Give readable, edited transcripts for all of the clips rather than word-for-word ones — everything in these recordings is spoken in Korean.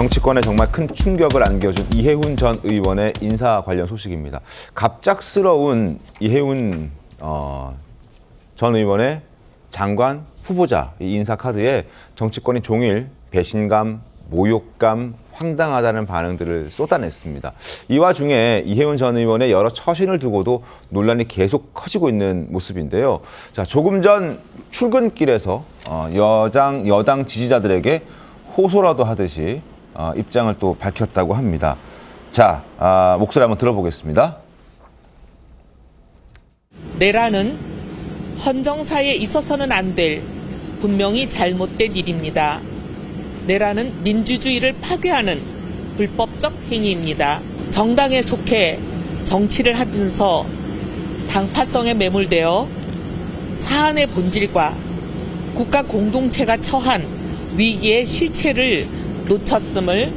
정치권에 정말 큰 충격을 안겨준 이해훈 전 의원의 인사 관련 소식입니다. 갑작스러운 이해훈 전 의원의 장관 후보자 이 인사 카드에 정치권이 종일 배신감, 모욕감, 황당하다는 반응들을 쏟아냈습니다. 이 와중에 이해훈 전 의원의 여러 처신을 두고도 논란이 계속 커지고 있는 모습인데요. 자, 조금 전 출근길에서 여당 지지자들에게 호소라도 하듯이 입장을 또 밝혔다고 합니다. 자, 목소리 한번 들어보겠습니다. 내란은 헌정사에 있어서는 안 될 분명히 잘못된 일입니다. 내란은 민주주의를 파괴하는 불법적 행위입니다. 정당에 속해 정치를 하면서 당파성에 매몰되어 사안의 본질과 국가 공동체가 처한 위기의 실체를 놓쳤음을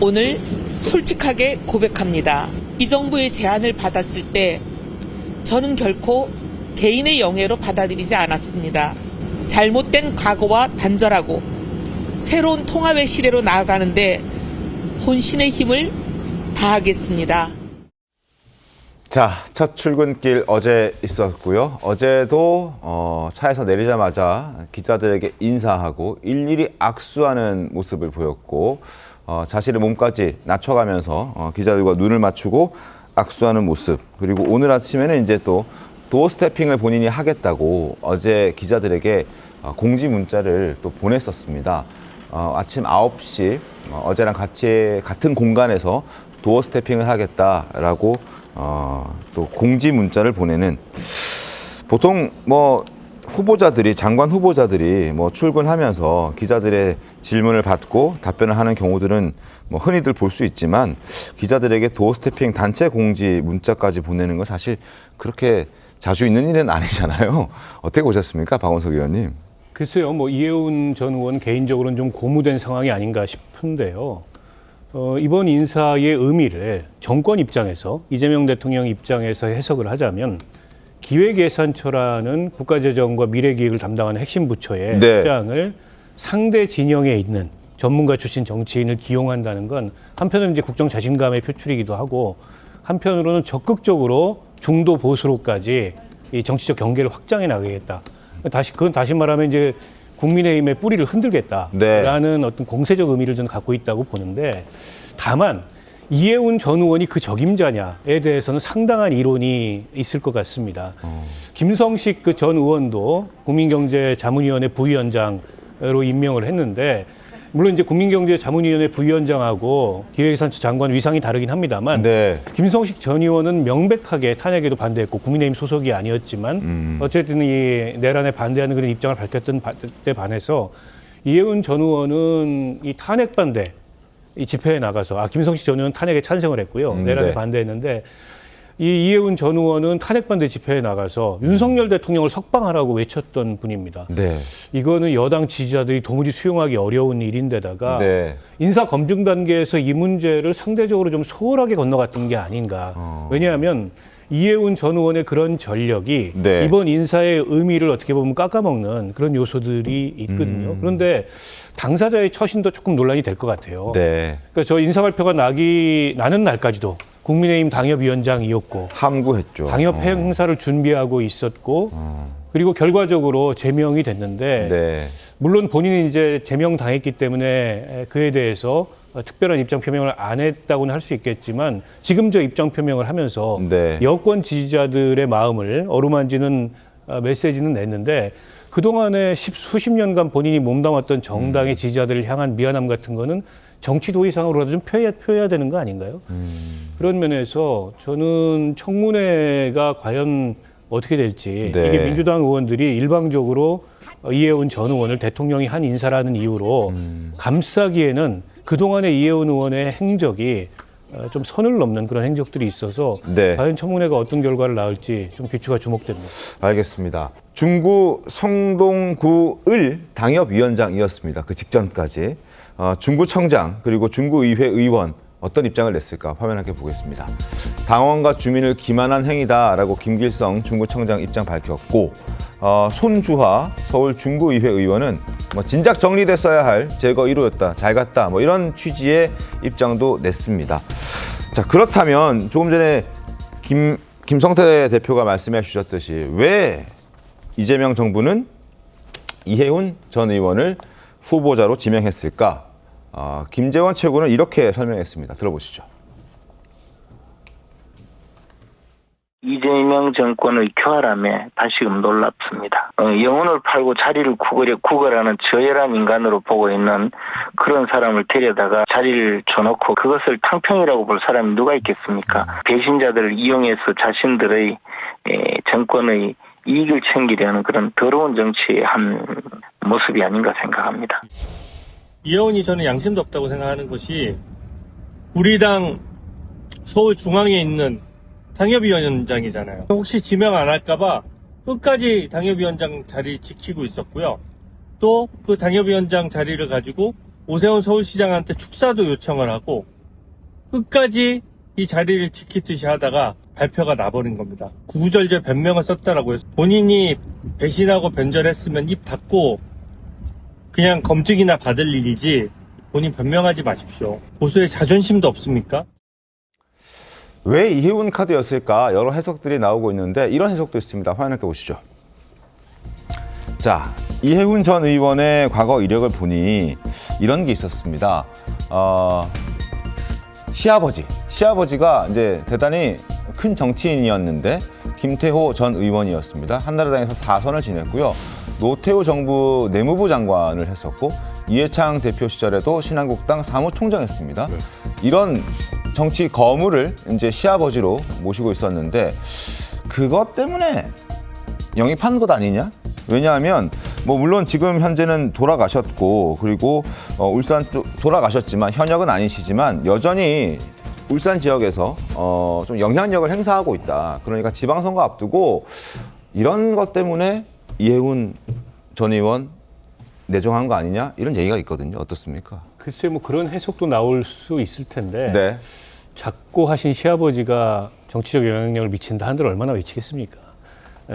오늘 솔직하게 고백합니다. 이 정부의 제안을 받았을 때 저는 결코 개인의 영예로 받아들이지 않았습니다. 잘못된 과거와 단절하고 새로운 통합의 시대로 나아가는데 혼신의 힘을 다하겠습니다. 자, 첫 출근길 어제 있었고요. 어제도 차에서 내리자마자 기자들에게 인사하고 일일이 악수하는 모습을 보였고 자신의 몸까지 낮춰가면서 기자들과 눈을 맞추고 악수하는 모습. 그리고 오늘 아침에는 이제 또 도어 스태핑을 본인이 하겠다고 어제 기자들에게 공지 문자를 또 보냈었습니다. 아침 9시 어제랑 같은 공간에서 도어 스태핑을 하겠다라고 또 공지 문자를 보내는, 보통 후보자들이, 장관 후보자들이 출근하면서 기자들의 질문을 받고 답변을 하는 경우들은 흔히들 볼 수 있지만 기자들에게 도어 스태핑 단체 공지 문자까지 보내는 건 사실 그렇게 자주 있는 일은 아니잖아요. 어떻게 보셨습니까, 박원석 의원님? 글쎄요, 이해훈 전 의원 개인적으로는 좀 고무된 상황이 아닌가 싶은데요. 이번 인사의 의미를 정권 입장에서, 이재명 대통령 입장에서 해석을 하자면 기획예산처라는 국가재정과 미래기획을 담당하는 핵심 부처의 수장을 상대 진영에 있는 전문가 출신 정치인을 기용한다는 건 한편으로는 이제 국정 자신감의 표출이기도 하고, 한편으로는 적극적으로 중도 보수로까지 이 정치적 경계를 확장해 나가겠다. 그건 다시 말하면 이제 국민의힘의 뿌리를 흔들겠다라는 어떤 공세적 의미를 저는 갖고 있다고 보는데, 다만 이해훈 전 의원이 그 적임자냐에 대해서는 상당한 이론이 있을 것 같습니다. 김성식 그 전 의원도 국민경제자문위원회 부위원장으로 임명을 했는데, 물론 이제 국민경제자문위원회 부위원장하고 기획예산처 장관 위상이 다르긴 합니다만, 김성식 전 의원은 명백하게 탄핵에도 반대했고 국민의힘 소속이 아니었지만 어쨌든 이 내란에 반대하는 그런 입장을 밝혔던 때 반해서 이해훈 전 의원은 이 탄핵 반대 이 집회에 나가서, 김성식 전 의원은 탄핵에 찬성을 했고요. 내란에 반대했는데, 이 이해훈 전 의원은 탄핵 반대 집회에 나가서 윤석열 대통령을 석방하라고 외쳤던 분입니다. 이거는 여당 지지자들이 도무지 수용하기 어려운 일인데다가 인사 검증 단계에서 이 문제를 상대적으로 좀 소홀하게 건너갔던 게 아닌가. 왜냐하면 이해훈 전 의원의 그런 전력이 이번 인사의 의미를 어떻게 보면 깎아먹는 그런 요소들이 있거든요. 그런데 당사자의 처신도 조금 논란이 될 것 같아요. 그러니까 저 인사 발표가 나는 날까지도 국민의힘 당협위원장이었고 함구했죠. 당협 행사를 준비하고 있었고 그리고 결과적으로 제명이 됐는데 물론 본인이 이제 제명당했기 때문에 그에 대해서 특별한 입장 표명을 안 했다고는 할 수 있겠지만, 지금 저 입장 표명을 하면서 여권 지지자들의 마음을 어루만지는 메시지는 냈는데, 그동안에 수십 년간 본인이 몸담았던 정당의 지지자들을 향한 미안함 같은 거는 정치 도의상으로라도 좀 표해야 되는 거 아닌가요? 그런 면에서 저는 청문회가 과연 어떻게 될지, 이게 민주당 의원들이 일방적으로 이해훈 전 의원을 대통령이 한 인사라는 이유로 감싸기에는 그동안의 이해훈 의원의 행적이 좀 선을 넘는 그런 행적들이 있어서 과연 청문회가 어떤 결과를 낳을지 좀 귀추가 주목됩니다. 알겠습니다. 중구 성동구을 당협위원장이었습니다. 그 직전까지. 중구청장 그리고 중구의회 의원 어떤 입장을 냈을까 화면 함께 보겠습니다. 당원과 주민을 기만한 행위다라고 김길성 중구청장 입장 밝혔고, 손주하 서울 중구의회 의원은 뭐 진작 정리됐어야 할 제거 1호였다. 잘 갔다. 뭐 이런 취지의 입장도 냈습니다. 자, 그렇다면 조금 전에 김성태 대표가 말씀해 주셨듯이 왜 이재명 정부는 이해훈 전 의원을 후보자로 지명했을까? 김재원 최고는 이렇게 설명했습니다. 들어보시죠. 이재명 정권의 교활함에 다시금 놀랍습니다. 영혼을 팔고 자리를 구걸하는 저열한 인간으로 보고 있는 그런 사람을 데려다가 자리를 줘놓고 그것을 탕평이라고 볼 사람이 누가 있겠습니까? 배신자들을 이용해서 자신들의 정권의 이익을 챙기려는 그런 더러운 정치의 한 모습이 아닌가 생각합니다. 이혜원이 저는 양심도 없다고 생각하는 것이 우리 당 서울 중앙에 있는 당협위원장이잖아요. 혹시 지명 안 할까봐 끝까지 당협위원장 자리 지키고 있었고요. 또 그 당협위원장 자리를 가지고 오세훈 서울시장한테 축사도 요청을 하고 끝까지 이 자리를 지키듯이 하다가 발표가 나버린 겁니다. 구구절절 변명을 썼다라고 해서 본인이 배신하고 변절했으면 입 닫고 그냥 검증이나 받을 일이지 본인 변명하지 마십시오. 보수의 자존심도 없습니까? 왜 이해훈 카드였을까? 여러 해석들이 나오고 있는데 이런 해석도 있습니다. 화면을 보시죠. 자, 이해훈 전 의원의 과거 이력을 보니 이런 게 있었습니다. 시아버지가 이제 대단히 큰 정치인이었는데 김태호 전 의원이었습니다. 한나라당에서 4선을 지냈고요. 노태우 정부 내무부 장관을 했었고 이해창 대표 시절에도 신한국당 사무총장했습니다. 이런 정치 거물을 이제 시아버지로 모시고 있었는데 그것 때문에 영입한 것 아니냐? 왜냐하면 뭐 물론 지금 현재는 돌아가셨고 그리고 울산 쪽 돌아가셨지만 현역은 아니시지만 여전히 울산 지역에서 좀 영향력을 행사하고 있다. 그러니까 지방선거 앞두고 이런 것 때문에 이해훈 전 의원 내정한 거 아니냐? 이런 얘기가 있거든요. 어떻습니까? 글쎄 뭐 그런 해석도 나올 수 있을 텐데 네. 작고 하신 시아버지가 정치적 영향력을 미친다 한들 얼마나 외치겠습니까?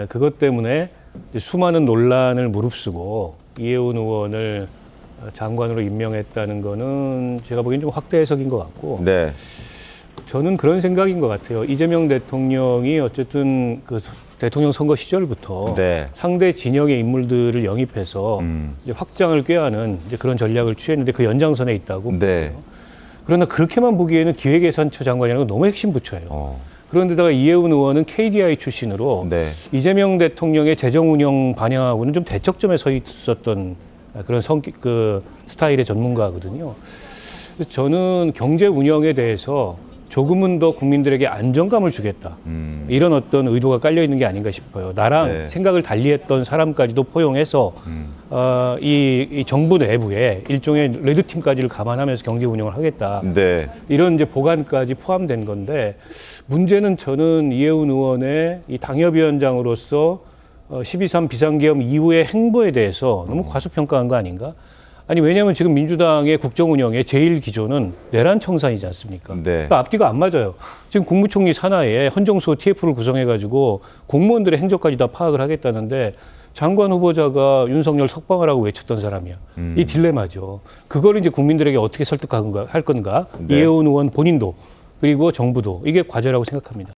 그것 때문에 수많은 논란을 무릅쓰고 이해훈 의원을 장관으로 임명했다는 거는 제가 보기엔 좀 확대 해석인 것 같고 네. 저는 그런 생각인 것 같아요. 이재명 대통령이 어쨌든 그 대통령 선거 시절부터 네. 상대 진영의 인물들을 영입해서 이제 확장을 꾀하는 이제 그런 전략을 취했는데 그 연장선에 있다고. 네. 그러나 그렇게만 보기에는 기획예산처 장관이라는 건 너무 핵심 부처예요. 그런데다가 이해훈 의원은 KDI 출신으로 네. 이재명 대통령의 재정 운영 반영하고는 좀 대척점에 서 있었던 그런 스타일의 전문가거든요. 그래서 저는 경제 운영에 대해서 조금은 더 국민들에게 안정감을 주겠다. 이런 어떤 의도가 깔려 있는 게 아닌가 싶어요. 나랑 네. 생각을 달리했던 사람까지도 포용해서 이 정부 내부에 일종의 레드팀까지를 감안하면서 경제 운영을 하겠다. 네. 이런 이제 보관까지 포함된 건데 문제는 저는 이해훈 의원의 이 당협위원장으로서 12.3 비상계엄 이후의 행보에 대해서 너무 과소평가한 거 아닌가? 아니 왜냐하면 지금 민주당의 국정 운영의 제일 기조는 내란 청산이지 않습니까? 네. 그러니까 앞뒤가 안 맞아요. 지금 국무총리 산하에 헌정수호 TF를 구성해가지고 공무원들의 행적까지 다 파악을 하겠다는데 장관 후보자가 윤석열 석방하라고 외쳤던 사람이야. 이 딜레마죠. 그걸 이제 국민들에게 어떻게 할 건가? 네. 이해훈 의원 본인도 그리고 정부도 이게 과제라고 생각합니다.